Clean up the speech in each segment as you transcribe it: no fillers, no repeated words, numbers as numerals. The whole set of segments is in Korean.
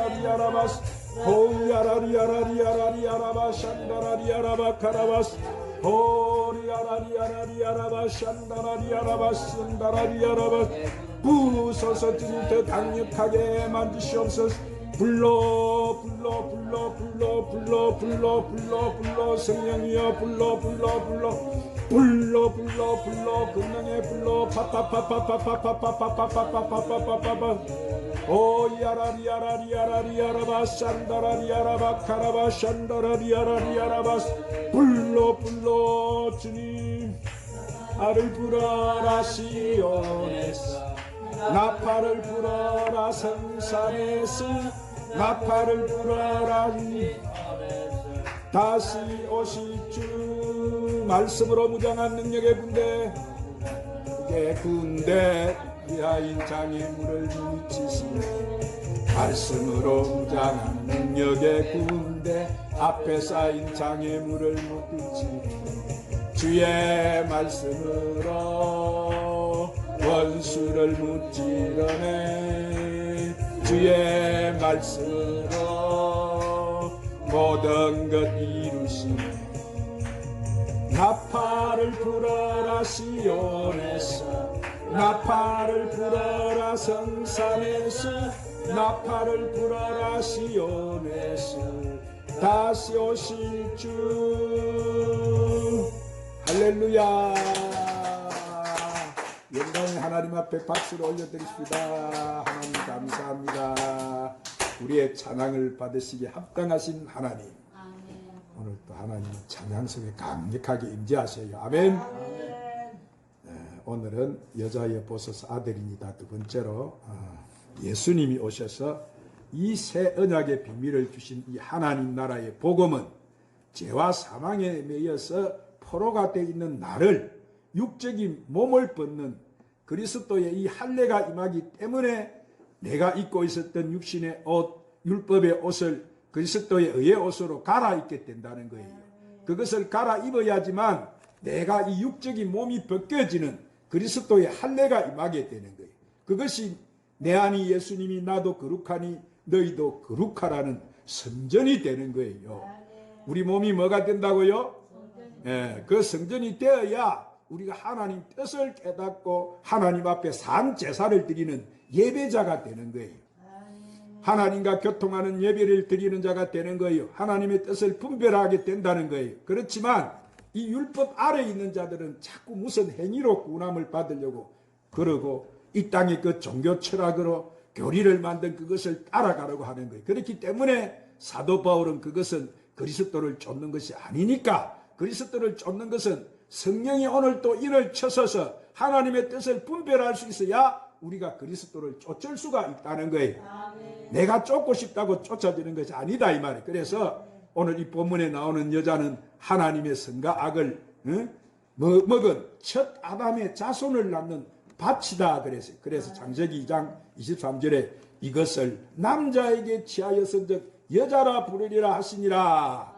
야라리아라바스 호야라리아라리아라리아라바 샨다라리아라바 카라바스 호리아라리아라리아라바 샨다라리아라바 쓴다라리아라바 부서서 주님 강력하게 만드시옵소서. 불러 불러 불러 불러 불러 불러 불러 불러 성령이여 불러 불러 불러 불러 불러 불러 금능에 불러 파파파파파파파파파파파파파파파파파 오야라리아라리아라리아라바 샨다라리아라바 카라바 샨다라리아라리아라바 불러 불러 주님 나를 불어라 시온에서 나팔을 불어라 성산에서 나팔을 불어라 다시 오실 주 말씀으로 무장한 능력의 군대 그게 군대 위하인 장애물을 묻히시네 말씀으로 무장한 능력의 군대 앞에 쌓인 장애물을 묻히시 주의 말씀으로 원수를 무찌르네 주의 말씀으로 모든 것 이루시네 나팔을 불어라 시온에서 나팔을 불어라 성산에서 나팔을 불어라 시온에서 다시 오실 주 할렐루야 영광의 하나님 앞에 박수를 올려드리십니다. 하나님 감사합니다. 우리의 찬양을 받으시기에 합당하신 하나님 오늘 또 하나님은 찬양 속에 강력하게 임재하세요. 아멘. 네, 오늘은 여자의 보소서 아들입니다. 두 번째로 예수님이 오셔서 이 새 언약의 비밀을 주신 이 하나님 나라의 복음은 죄와 사망에 매여서 포로가 되어 있는 나를 육적인 몸을 벗는 그리스도의 이 할례가 임하기 때문에 내가 입고 있었던 육신의 옷, 율법의 옷을 그리스도의 의의 옷으로 갈아입게 된다는 거예요. 그것을 갈아입어야지만 내가 이 육적인 몸이 벗겨지는 그리스도의 할례가 임하게 되는 거예요. 그것이 내 안이 예수님이 나도 거룩하니 너희도 거룩하라는 성전이 되는 거예요. 우리 몸이 뭐가 된다고요? 그 성전이 되어야 우리가 하나님 뜻을 깨닫고 하나님 앞에 산 제사를 드리는 예배자가 되는 거예요. 하나님과 교통하는 예배를 드리는 자가 되는 거예요. 하나님의 뜻을 분별하게 된다는 거예요. 그렇지만 이 율법 아래에 있는 자들은 자꾸 무슨 행위로 구원함을 받으려고 그러고 이 땅의 그 종교 철학으로 교리를 만든 그것을 따라가려고 하는 거예요. 그렇기 때문에 사도 바울은 그것은 그리스도를 쫓는 것이 아니니까 그리스도를 쫓는 것은 성령이 오늘 또 이를 쳐서서 하나님의 뜻을 분별할 수 있어야 우리가 그리스도를 쫓을 수가 있다는 거예요. 내가 쫓고 싶다고 쫓아지는 것이 아니다 이 말이에요. 그래서 오늘 이 본문에 나오는 여자는 하나님의 선과 악을 먹은 첫 아담의 자손을 낳는 밭이다 그랬어요. 그래서 창세기 2장 23절에 이것을 남자에게 취하였은즉 여자라 부르리라 하시니라.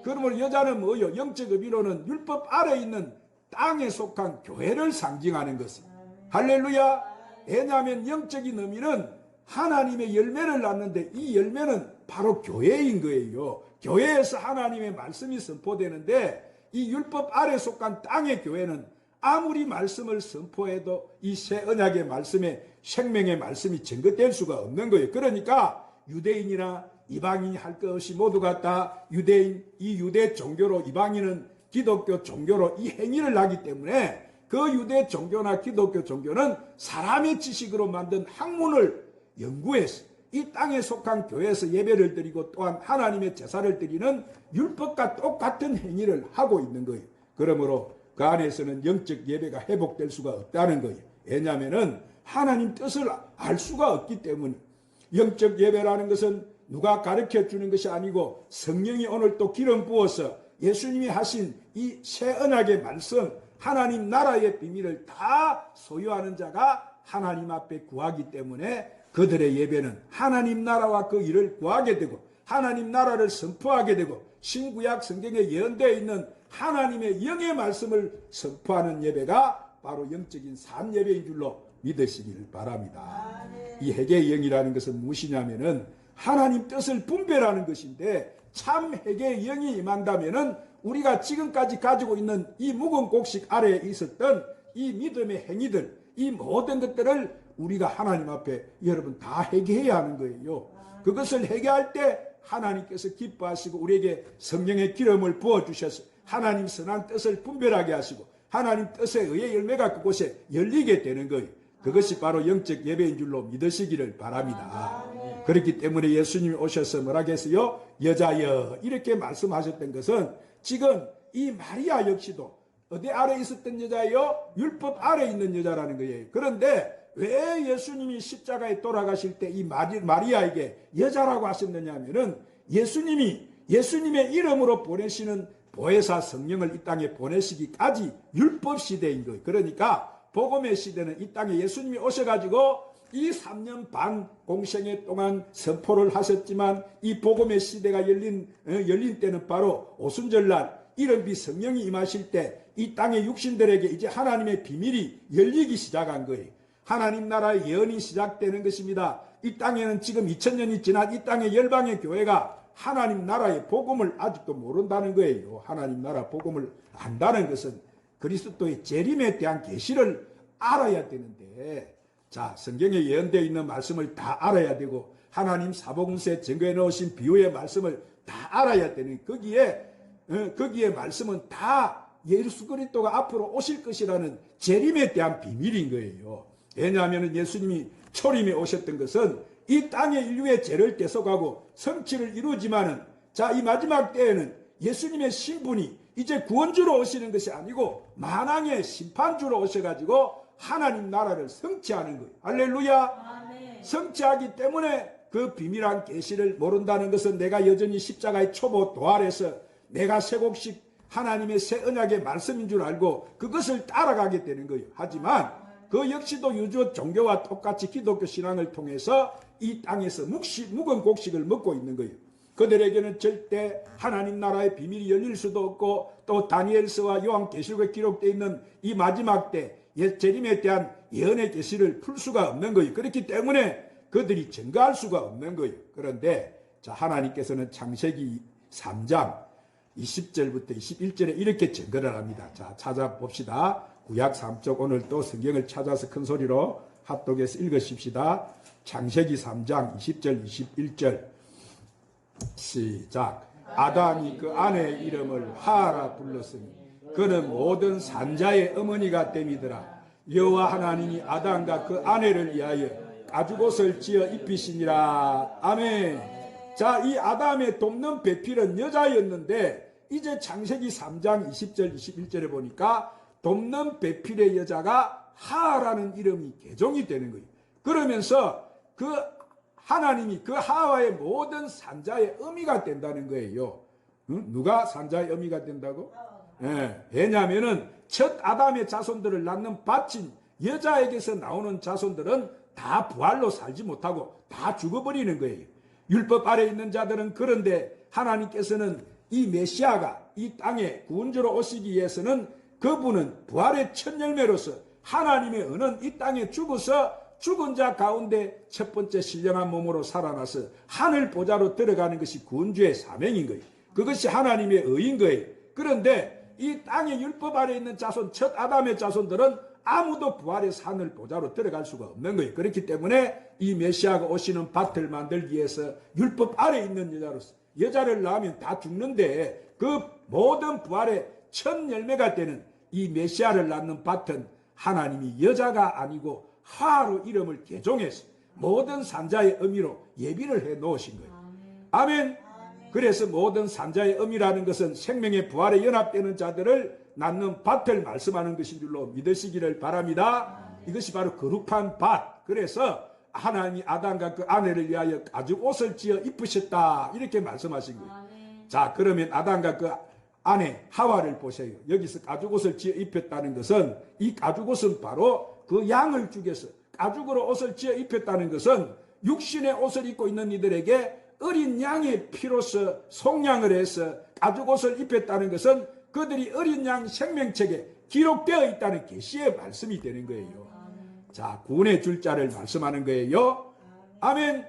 그러면 여자는 뭐요? 영적 의미로는 율법 아래에 있는 땅에 속한 교회를 상징하는 것입니다. 할렐루야. 왜냐하면 영적인 의미는 하나님의 열매를 낳는데 이 열매는 바로 교회인 거예요. 교회에서 하나님의 말씀이 선포되는데 이 율법 아래에 속한 땅의 교회는 아무리 말씀을 선포해도 이 새 언약의 말씀에 생명의 말씀이 증거될 수가 없는 거예요. 그러니까 유대인이나 이방인이 할 것 없이 모두가 다 유대인, 이 유대 종교로 이방인은 기독교 종교로 이 행위를 하기 때문에 그 유대 종교나 기독교 종교는 사람의 지식으로 만든 학문을 연구해서 이 땅에 속한 교회에서 예배를 드리고 또한 하나님의 제사를 드리는 율법과 똑같은 행위를 하고 있는 거예요. 그러므로 그 안에서는 영적 예배가 회복될 수가 없다는 거예요. 왜냐하면 하나님 뜻을 알 수가 없기 때문에 영적 예배라는 것은 누가 가르쳐 주는 것이 아니고 성령이 오늘 또 기름 부어서 예수님이 하신 이 새 언약의 말씀 하나님 나라의 비밀을 다 소유하는 자가 하나님 앞에 구하기 때문에 그들의 예배는 하나님 나라와 그 일을 구하게 되고 하나님 나라를 선포하게 되고 신구약 성경에 예언되어 있는 하나님의 영의 말씀을 선포하는 예배가 바로 영적인 산 예배인 줄로 믿으시기를 바랍니다. 이 회개의 영이라는 것은 무엇이냐면은 하나님 뜻을 분별하는 것인데 참 회개의 영이 임한다면은 우리가 지금까지 가지고 있는 이 묵은 곡식 아래에 있었던 이 믿음의 행위들, 이 모든 것들을 우리가 하나님 앞에 여러분 다 회개해야 하는 거예요. 그것을 회개할 때 하나님께서 기뻐하시고 우리에게 성령의 기름을 부어주셔서 하나님 선한 뜻을 분별하게 하시고 하나님 뜻에 의해 열매가 그곳에 열리게 되는 거예요. 그것이 바로 영적 예배인 줄로 믿으시기를 바랍니다. 그렇기 때문에 예수님이 오셔서 뭐라고 했어요? 여자여 이렇게 말씀하셨던 것은 지금 이 마리아 역시도 어디 아래 있었던 여자예요? 율법 아래 있는 여자라는 거예요. 그런데 왜 예수님이 십자가에 돌아가실 때 이 마리아에게 여자라고 하셨느냐 하면은 예수님의 이름으로 보내시는 보혜사 성령을 이 땅에 보내시기까지 율법 시대인 거예요. 그러니까 복음의 시대는 이 땅에 예수님이 오셔가지고 이 3년 반 공생애 동안 선포를 하셨지만 이 복음의 시대가 열린 때는 바로 오순절날 이른비 성령이 임하실 때 이 땅의 육신들에게 이제 하나님의 비밀이 열리기 시작한 거예요. 하나님 나라의 예언이 시작되는 것입니다. 이 땅에는 지금 2000년이 지난 이 땅의 열방의 교회가 하나님 나라의 복음을 아직도 모른다는 거예요. 하나님 나라 복음을 안다는 것은 그리스도의 재림에 대한 계시를 알아야 되는데 자 성경에 예언되어 있는 말씀을 다 알아야 되고 하나님 사복음서에 증거해 놓으신 비유의 말씀을 다 알아야 되는 거기에 말씀은 다 예수 그리스도가 앞으로 오실 것이라는 재림에 대한 비밀인 거예요. 왜냐하면 예수님이 초림에 오셨던 것은 이 땅의 인류의 죄를 떼서가고 성취를 이루지만은 자 이 마지막 때에는 예수님의 신분이 이제 구원주로 오시는 것이 아니고 만왕의 심판주로 오셔가지고 하나님 나라를 성취하는 거예요. 할렐루야. 성취하기 때문에 그 비밀한 계시를 모른다는 것은 내가 여전히 십자가의 초보 도알에서 내가 쇠곡식 하나님의 새 언약의 말씀인 줄 알고 그것을 따라가게 되는 거예요. 하지만 그 역시도 유교 종교와 똑같이 기독교 신앙을 통해서 이 땅에서 묵은 곡식을 먹고 있는 거예요. 그들에게는 절대 하나님 나라의 비밀이 열릴 수도 없고 또 다니엘서와 요한계시록에 기록되어 있는 이 마지막 때 재림에 대한 예언의 계시를 풀 수가 없는 거예요. 그렇기 때문에 그들이 증거할 수가 없는 거예요. 그런데 자, 하나님께서는 창세기 3장 20절부터 21절에 이렇게 증거를 합니다. 자, 찾아봅시다. 구약 3쪽 오늘 또 성경을 찾아서 큰 소리로 합독해서 읽으십시다. 창세기 3장 20절 21절 시작. 아담이 그 아내의 이름을 하라 불렀으니 그는 모든 산자의 어머니가 됨이더라. 여호와 하나님이 아담과 그 아내를 위하여 가죽옷을 지어 입히시니라. 아멘. 자, 이 아담의 돕는 배필은 여자였는데 이제 창세기 3장 20절 21절에 보니까 돕는 배필의 여자가 하라는 이름이 개종이 되는 거예요. 그러면서 그 하나님이 그 하와의 모든 산자의 어미가 된다는 거예요. 응? 누가 산자의 어미가 된다고? 왜냐하면은 첫 아담의 자손들을 낳는 밭인 여자에게서 나오는 자손들은 다 부활로 살지 못하고 다 죽어버리는 거예요. 율법 아래 있는 자들은 그런데 하나님께서는 이 메시아가 이 땅에 구원주로 오시기 위해서는 그분은 부활의 첫 열매로서 하나님의 은은 이 땅에 죽어서 죽은 자 가운데 첫 번째 신령한 몸으로 살아나서 하늘 보좌로 들어가는 것이 구원주의 사명인 거예요. 그것이 하나님의 의인 거예요. 그런데 이 땅의 율법 아래 있는 자손, 첫 아담의 자손들은 아무도 부활의 하늘 보좌로 들어갈 수가 없는 거예요. 그렇기 때문에 이 메시아가 오시는 밭을 만들기 위해서 율법 아래 있는 여자로서 여자를 낳으면 다 죽는데 그 모든 부활의 첫 열매가 되는 이 메시아를 낳는 밭은 하나님이 여자가 아니고 하로 이름을 개종해서 모든 산자의 의미로 예비를 해 놓으신 거예요. 아멘. 그래서 모든 산자의 의미라는 것은 생명의 부활에 연합되는 자들을 낳는 밭을 말씀하는 것인 줄로 믿으시기를 바랍니다. 이것이 바로 거룩한 밭. 그래서 하나님이 아담과 그 아내를 위하여 가죽 옷을 지어 입으셨다 이렇게 말씀하신 거예요. 자, 그러면 아담과 그 아내 하와를 보세요. 여기서 가죽 옷을 지어 입혔다는 것은 이 가죽 옷은 바로 그 양을 죽여서 가죽으로 옷을 지어 입혔다는 것은 육신의 옷을 입고 있는 이들에게 어린 양의 피로서 속량을 해서 가죽 옷을 입혔다는 것은 그들이 어린 양 생명책에 기록되어 있다는 계시의 말씀이 되는 거예요. 자, 구원의 줄자를 말씀하는 거예요. 아멘.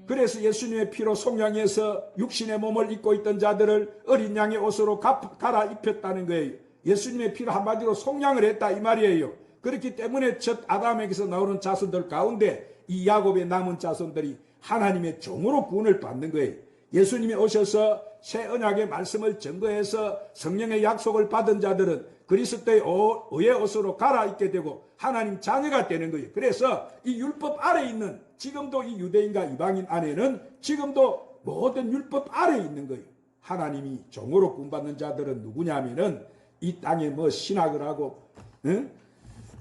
그래서 예수님의 피로 속량해서 육신의 몸을 입고 있던 자들을 어린 양의 옷으로 갈아입혔다는 거예요. 예수님의 피로 한마디로 속량을 했다 이 말이에요. 그렇기 때문에 첫 아담에게서 나오는 자손들 가운데 이 야곱의 남은 자손들이 하나님의 종으로 구원을 받는 거예요. 예수님이 오셔서 새 언약의 말씀을 증거해서 성령의 약속을 받은 자들은 그리스도의 의의 옷으로 갈아입게 되고 하나님 자녀가 되는 거예요. 그래서 이 율법 아래 있는 지금도 이 유대인과 이방인 안에는 지금도 모든 율법 아래 있는 거예요. 하나님이 종으로 구원받는 자들은 누구냐면은 이 땅에 뭐 신학을 하고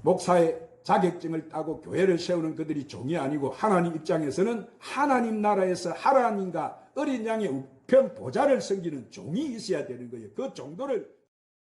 목사의 자격증을 따고 교회를 세우는 그들이 종이 아니고 하나님 입장에서는 하나님 나라에서 하나님과 어린 양의 우편 보좌를 섬기는 종이 있어야 되는 거예요. 그 정도를